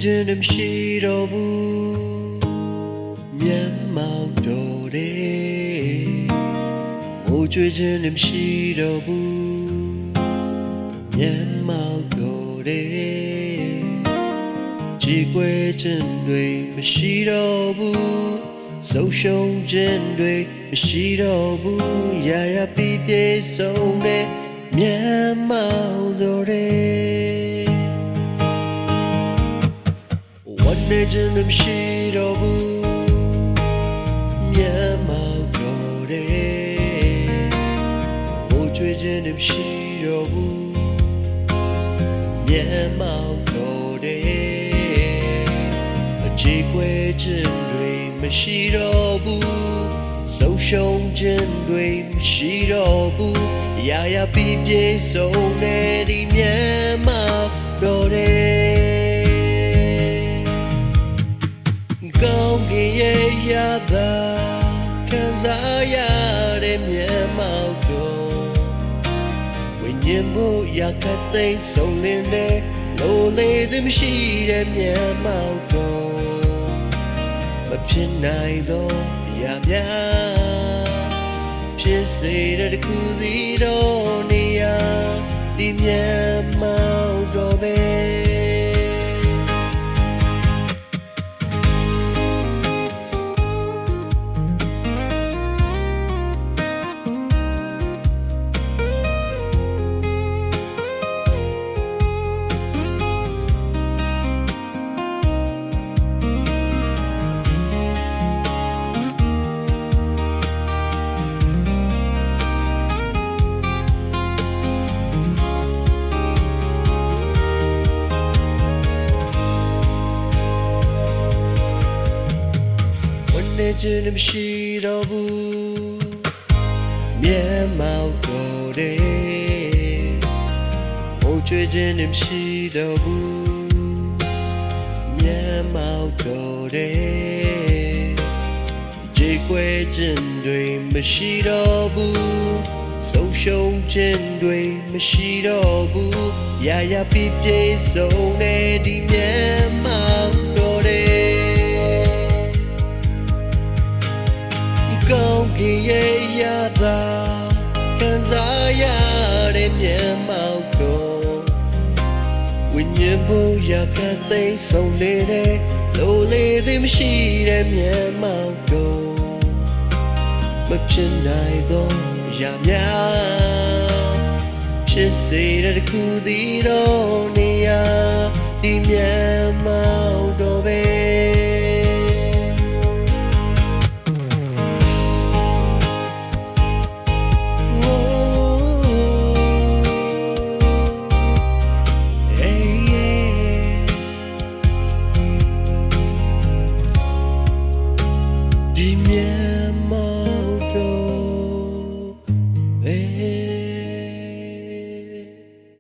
ခြင်းမရှိတော့ဘူးမျက်မှောက်တော်တယ်မိုးကြွေးခြင်းမရှိတော့ဘူးမျက်မှောက်တော်တယ်ကြည်ကွယ်ခြင်းတွေမရှိတော့ဘူးဆုံးရှုံးခြင်းတွေမရှိတော့ဘူးရာရာပြည့်ပြည့်စုံတဲ့မျက်မှောက်တော်တယ်วันในခြင်းမရှိတော့ဘူးမျက်မှောက်တော်တယ်မိုးကြွေးခြင်းမရှိတော့ဘူးမျက်မှောက်တော်တယ်အကြည်ကွယ်ခြင်းတွေမရှိတော့ဘူးဆုံးရှုံးခြင်းတွေမရှိတော့ဘူးရာရာပြည့်ပြည့်စုံတဲ့ဒီမျက်မှောက်တော်တယ်ကောင်းကင်ရဲ့ရာသာခံစားရတဲ့မျက်မှောက်တော်ဝိညာဉ်မှုရာခတ်သိမ်းဆုံးလင်းတဲ့လိုလေးသည်မရှိတဲ့မျက်မှောက်တော်မဖြစ်နိုင်သောအရာများဖြစ်စေတဲ့တစ်ခုစီတော့နေရာဒီမျက်မှောက်တော်ပဲနေခြင်းမရှိတော့ဘူးမျက်မှောက်တော်တယ်မိုးကြွေးခြင်းမရှိတော့ဘူးမျက်မှောက်တော်တယ်ကြည်ကွယ်ခြင်းတွေမရှိတော့ဘူးဆုံးရှုံးခြင်းတွေမရှိတော့ဘူးရာရာပြည့်ပြည့်စုံတဲ့ဒီမျက်မှောက်တော်တယ်ကောင်းကင်ရဲ့ရာသာခံစားရတဲ့မျက်မှောက်တော်ဝိညာဉ်ဘုရားကသိမ်းဆုံးနေတဲ့လိုလေးသည်မရှိတဲ့မျက်မှောက်တော်မဖြစ်နိုင်သောအရာများဖြစ်စေတဲ့တစ်ခုသည်တော့နေရာဒီမျက်မှော